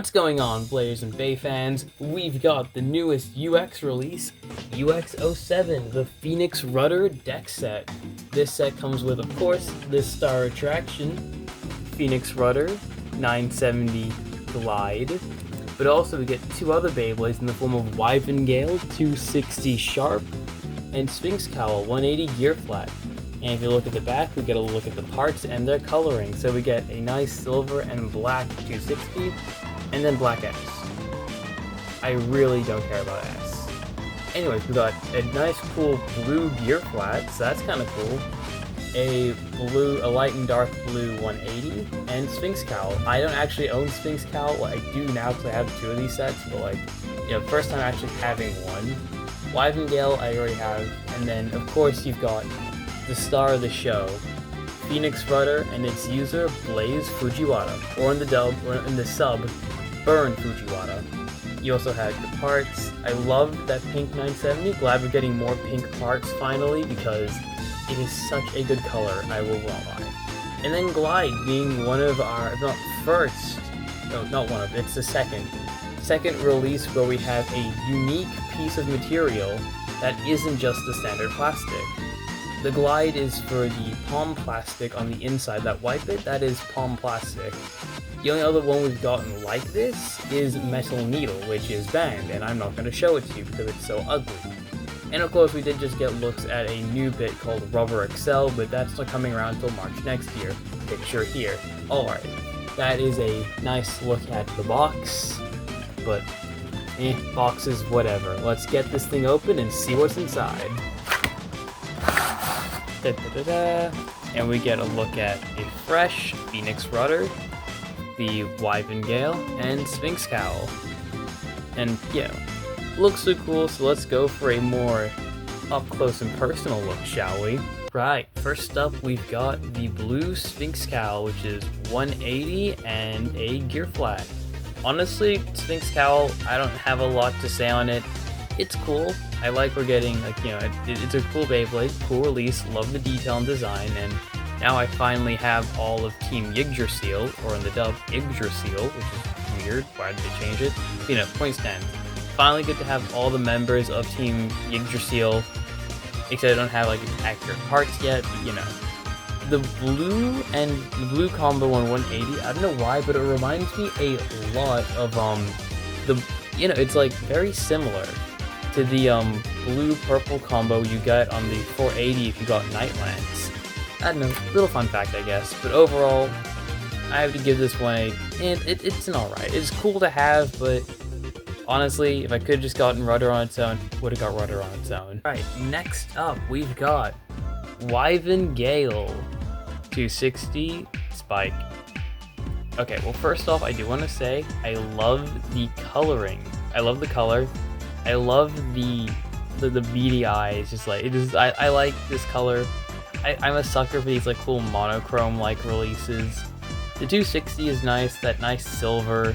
What's going on, Players and Bay fans? We've got the newest UX release, UX07, the Phoenix Rudder deck set. This set comes with, of course, this star attraction, Phoenix Rudder 970 Glide, but also we get two other Beyblades in the form of Wyvern Gale 260 Sharp and Sphinx Cowl 180 Gear Flat. And if you look at the back, we get a look at the parts and their coloring. So we get a nice silver and black 260, and then black S. I really don't care about S. Anyways, we got a nice cool blue gear flat, so that's kind of cool. A light and dark blue 180, and Sphinx Cowl. I don't actually own Sphinx Cowl. Well, I do now because I have two of these sets, but first time actually having one. Wyvern Gale I already have, and then of course you've got the star of the show, Phoenix Rudder, and its user Blaze Fujiwara, or in the sub, Burn Fujiwara. You also have the parts. I love that pink 970. Glad we're getting more pink parts finally because it is such a good color, I will not lie. And then Glide being one of our, if not first, no, not one of, it's the second release where we have a unique piece of material that isn't just the standard plastic. The Glide is for the palm plastic on the inside that wipe it, that is palm plastic. The only other one we've gotten like this is Metal Needle, which is banned, and I'm not going to show it to you because it's so ugly. And of course we did just get looks at a new bit called Rubber XL, but that's not coming around until March next year. Picture here. Alright, that is a nice look at the box, but boxes whatever. Let's get this thing open and see what's inside. And we get a look at a fresh Phoenix Rudder, the Wyvern Gale, and Sphinx Cowl. And yeah, looks so cool, so let's go for a more up close and personal look, shall we? Right, first up we've got the blue Sphinx Cowl, which is 180 and a gear flat. Honestly, Sphinx Cowl, I don't have a lot to say on it. It's cool. I like we're getting, it's a cool Beyblade, cool release, love the detail and design, and now I finally have all of Team Yggdrasil, or in the dub, Yggdrasil, which is weird, why did they change it? Point stand. Finally get to have all the members of Team Yggdrasil, except I don't have, accurate parts yet, but, the blue combo on 180, I don't know why, but it reminds me a lot of, it's, very similar to the blue-purple combo you get on the 480 if you got Nightlands. I don't know, little fun fact I guess, but overall, I have to give this one it's an alright. It's cool to have, but honestly, if I could've just gotten Rudder on its own, would've got Rudder on its own. Alright, next up, we've got Wyvern Gale 260 Spike. Okay, well first off, I do want to say, I love the coloring. I love the color. I love the beady eyes, I like this color. I'm a sucker for these cool monochrome releases. The 260 is nice, that nice silver,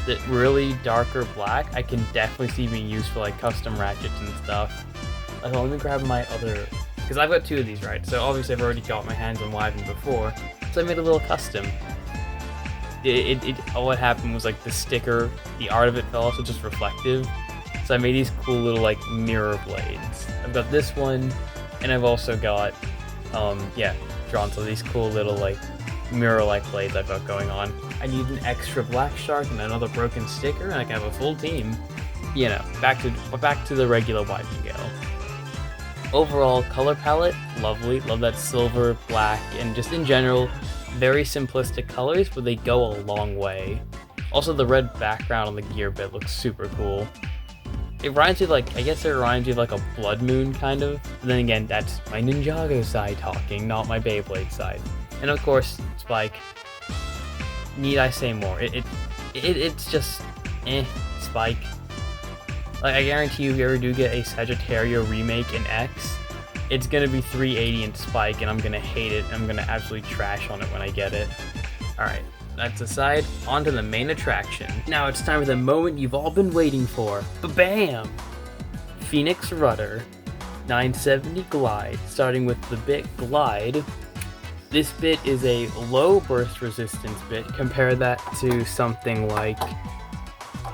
that really darker black, I can definitely see being used for custom ratchets and stuff. Let me grab my other, because I've got two of these, right? So obviously I've already got my hands on Wyvern before, so I made a little custom. All what happened was the sticker, the art of it fell off, so just reflective. So I made these cool little mirror blades. I've got this one, and I've also got, drawn to these cool little mirror-like blades I've got going on. I need an extra black shark and another broken sticker, and I can have a full team. Back to the regular Wyvern Gale. Overall, color palette, lovely. Love that silver, black, and just in general, very simplistic colors, but they go a long way. Also, the red background on the gear bit looks super cool. It reminds me I guess it reminds me of a Blood Moon, kind of. But then again, that's my Ninjago side talking, not my Beyblade side. And of course, Spike. Need I say more? It's just, Spike. I guarantee you, if you ever do get a Sagittario remake in X, it's gonna be 380 in Spike, and I'm gonna hate it, and I'm gonna absolutely trash on it when I get it. Alright. That's aside, on to the main attraction. Now it's time for the moment you've all been waiting for. Ba-bam! Phoenix Rudder 970 Glide. Starting with the bit Glide. This bit is a low burst resistance bit. Compare that to something like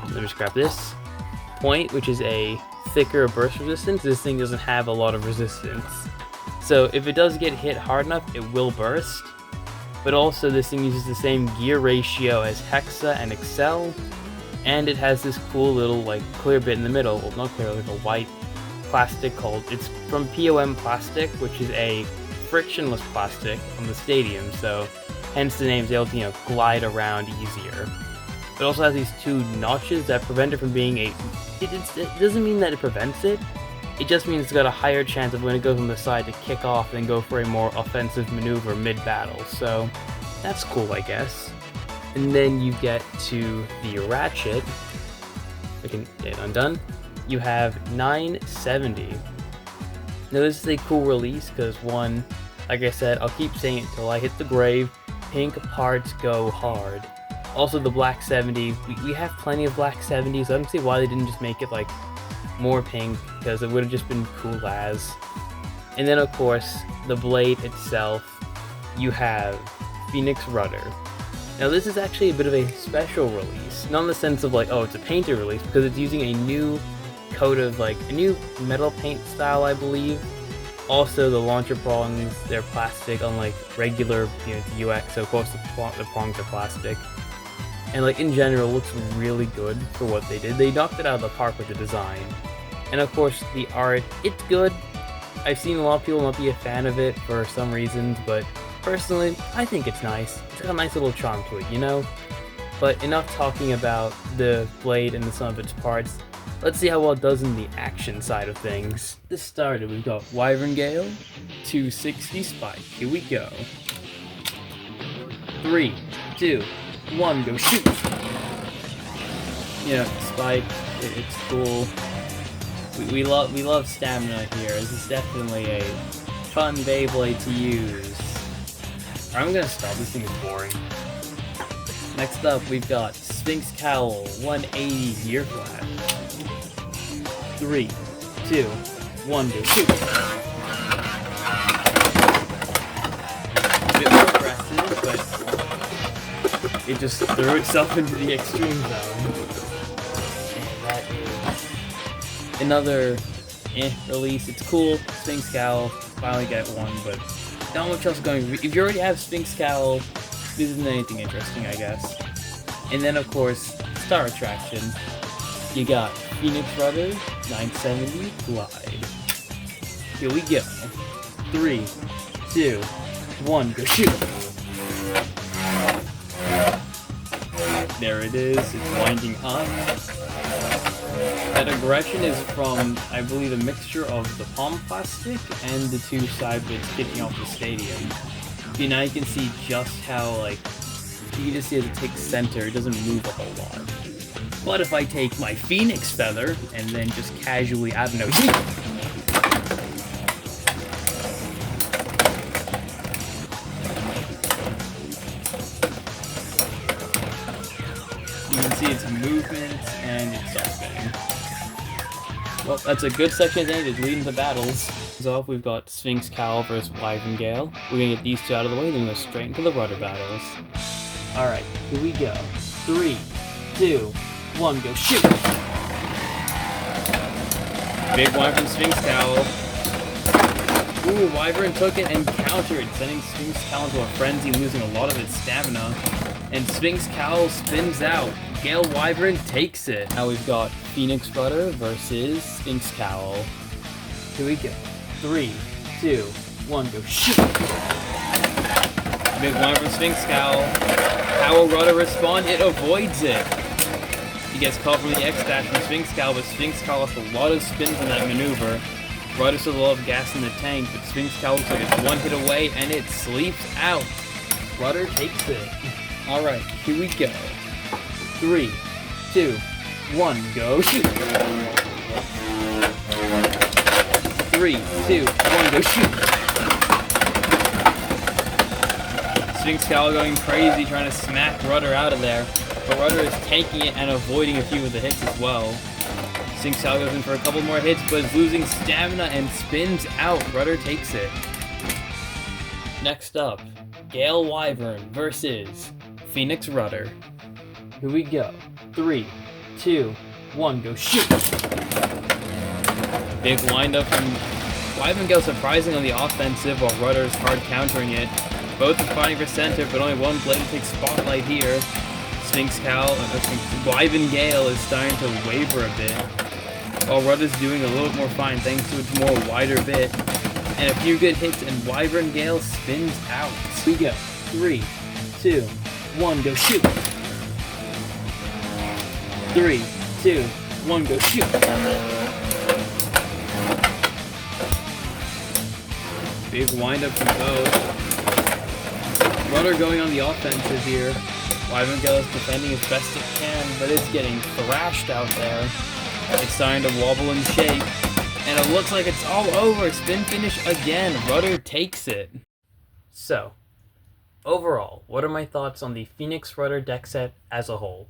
Let me just grab this. Point, which is a thicker burst resistance. This thing doesn't have a lot of resistance. So if it does get hit hard enough, it will burst. But also this thing uses the same gear ratio as Hexa and Excel. And it has this cool little like clear bit in the middle. Well, not clear, like a white plastic called, it's from POM Plastic, which is a frictionless plastic on the Stadium. So hence the name's able to, glide around easier. It also has these two notches that prevent it from being a... It doesn't mean that it prevents it. It just means it's got a higher chance of when it goes on the side to kick off and go for a more offensive maneuver mid-battle. So that's cool, I guess. And then you get to the ratchet. I can get it undone. You have 970. Now this is a cool release because one, like I said, I'll keep saying it till I hit the grave. Pink parts go hard. Also the Black 70, we have plenty of Black 70s, so I don't see why they didn't just make it like more pink, because it would have just been cool as. And then of course, the blade itself, you have Phoenix Rudder. Now this is actually a bit of a special release, not in the sense of like, oh, it's a painted release, because it's using a new coat of like, a new metal paint style, I believe. Also, the launcher prongs, they're plastic, unlike regular the UX, so of course the prongs are plastic. And like in general, it looks really good for what they did. They knocked it out of the park with the design. And of course, the art, it's good. I've seen a lot of people not be a fan of it for some reasons, but personally, I think it's nice. It's got a nice little charm to it, But enough talking about the blade and some of its parts. Let's see how well it does in the action side of things. This started, we've got Wyvern Gale, 260 Spike. Here we go. 3, 2, 1, go shoot! Spike, it's cool. We love stamina here. This is definitely a fun Beyblade to use. I'm gonna stop, this thing is boring. Next up, we've got Sphinx Cowl, 180 gear flat. 3, 2, 1, go shoot! A bit more aggressive, but it just threw itself into the extreme zone. And that is another release. It's cool. Sphinx Cowl, finally get one, but not much else going. If you already have Sphinx Cowl, this isn't anything interesting, I guess. And then, of course, Star Attraction. You got Phoenix Rudder, 970 Glide. Here we go. 3, 2, 1, go shoot! There it is, it's winding up. That aggression is from, I believe, a mixture of the palm plastic and the two side bits kicking off the Stadium. Now you can see just how, you can just see as it takes center, it doesn't move a whole lot. But if I take my Phoenix Feather and then just casually, I don't know, you can see its movement and it starts spinning. Well, that's a good section at the end, it's leading to battles. So we've got Sphinx Cowl versus Wyvern Gale. We're gonna get these two out of the way, then go straight into the rudder battles. Alright, here we go. 3, 2, 1, go shoot! Big Wyvern Sphinx Cowl. Ooh, Wyvern took it and countered, sending Sphinx Cowl into a frenzy, losing a lot of its stamina. And Sphinx Cowl spins out. Gale Wyvern takes it. Now we've got Phoenix Rudder versus Sphinx Cowl. Here we go. 3, 2, 1, go shoot! Big Wyvern Sphinx Cowl. How will Rudder respond? It avoids it. He gets caught from the X-Dash from Sphinx Cowl, but Sphinx Cowl lost a lot of spin from that maneuver. Rudder still has a lot of gas in the tank, but Sphinx Cowl looks like it's one hit away, and it sleeps out. Rudder takes it. Alright, here we go. 3, 2, 1, go shoot! 3, 2, 1, go shoot! Sphinx Cowl going crazy, trying to smack Rudder out of there. But Rudder is tanking it and avoiding a few of the hits as well. Sphinx Cowl goes in for a couple more hits, but is losing stamina and spins out. Rudder takes it. Next up, Gale Wyvern versus Phoenix Rudder. Here we go. 3, 2, 1, go shoot! Big windup from Wyvern surprising on the offensive while Rudder's hard countering it. Both are fighting for center, but only one blade takes spotlight here. Sphinx Cowl, Wyvern Gale is starting to waver a bit, while Rudder's doing a little more fine thanks to its more wider bit. And a few good hits, and Wyvern Gale spins out. We go. 3, 2, 1, go shoot! 3, 2, 1, go shoot! Big windup from both. Rudder going on the offensive here. Wyvern Gale is defending as best it can, but it's getting thrashed out there. It's starting to wobble and shake. And it looks like it's all over. Spin finish again. Rudder takes it. So, overall, what are my thoughts on the Phoenix Rudder deck set as a whole?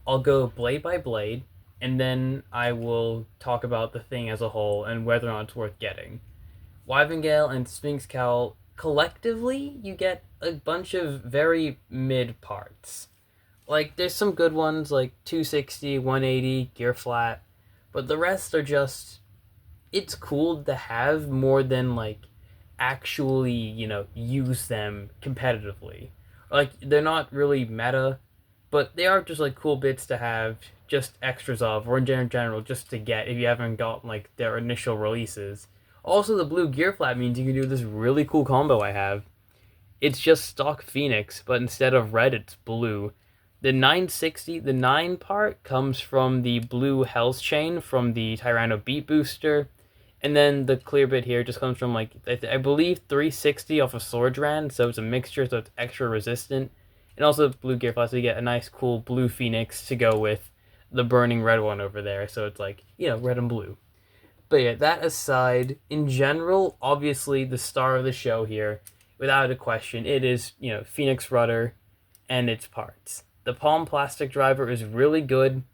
I'll go blade by blade, and then I will talk about the thing as a whole and whether or not it's worth getting. Wyvern Gale and Sphinx Cowl, collectively, you get a bunch of very mid parts. Like, there's some good ones, like 260, 180, gear flat, but the rest are just... It's cool to have more than, like, actually, use them competitively. Like, they're not really meta, but they are just, like, cool bits to have, just extras of, or in general, just to get if you haven't got, like, their initial releases. Also, the blue gear flat means you can do this really cool combo I have. It's just stock Phoenix, but instead of red, it's blue. The 960, the 9 part, comes from the blue Hell's Chain from the Tyranno Beat Booster. And then the clear bit here just comes from, like, I believe 360 off of Swordrand, so it's a mixture, so it's extra resistant. And also blue gear flat, so you get a nice, cool blue Phoenix to go with the burning red one over there. So it's like, red and blue. But yeah, that aside, in general, obviously the star of the show here, without a question, it is, Phoenix Rudder and its parts. The Palm Plastic Driver is really good.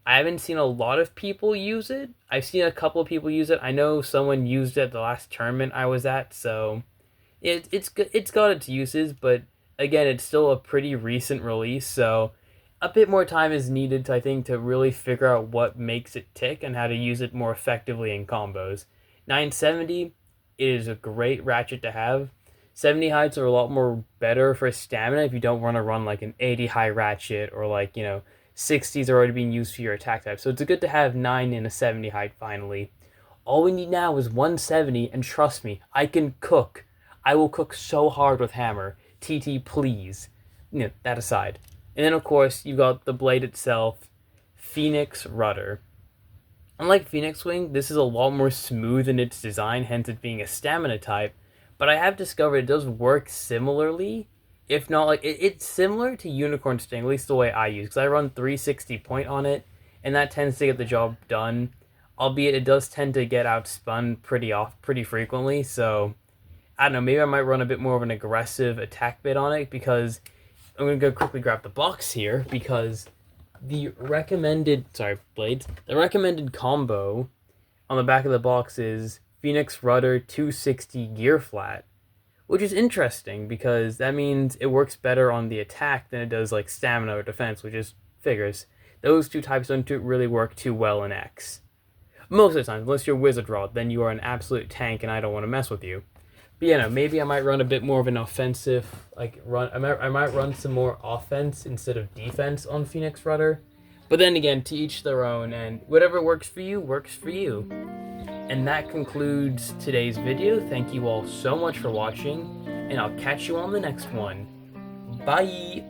I haven't seen a lot of people use it. I've seen a couple of people use it. I know someone used it at the last tournament I was at, so it's good. It's got its uses, but again, it's still a pretty recent release, so a bit more time is needed, I think, to really figure out what makes it tick and how to use it more effectively in combos. 970 is a great ratchet to have. 70 heights are a lot more better for stamina if you don't want to run like an 80 high ratchet or like, 60s are already being used for your attack type. So it's good to have 9 in a 70 height finally. All we need now is 170, and trust me, I can cook. I will cook so hard with Hammer. TT, please. That aside. And then, of course, you got the blade itself, Phoenix Rudder. Unlike Phoenix Wing, this is a lot more smooth in its design, hence it being a stamina type. But I have discovered it does work similarly, if not, like, it's similar to Unicorn Sting, at least the way I use, because I run 360 point on it, and that tends to get the job done. Albeit it does tend to get outspun pretty frequently, so I don't know, maybe I might run a bit more of an aggressive attack bit on it, because I'm going to go quickly grab the box here, because the recommended combo on the back of the box is Phoenix Rudder 260 gear flat, which is interesting because that means it works better on the attack than it does like stamina or defense, which is figures. Those two types don't really work too well in X. Most of the time, unless you're Wizard Rod, then you are an absolute tank and I don't want to mess with you. But maybe I might run a bit more of an offensive, I might run some more offense instead of defense on Phoenix Rudder. But then again, to each their own, and whatever works for you, works for you. And that concludes today's video. Thank you all so much for watching, and I'll catch you on the next one. Bye!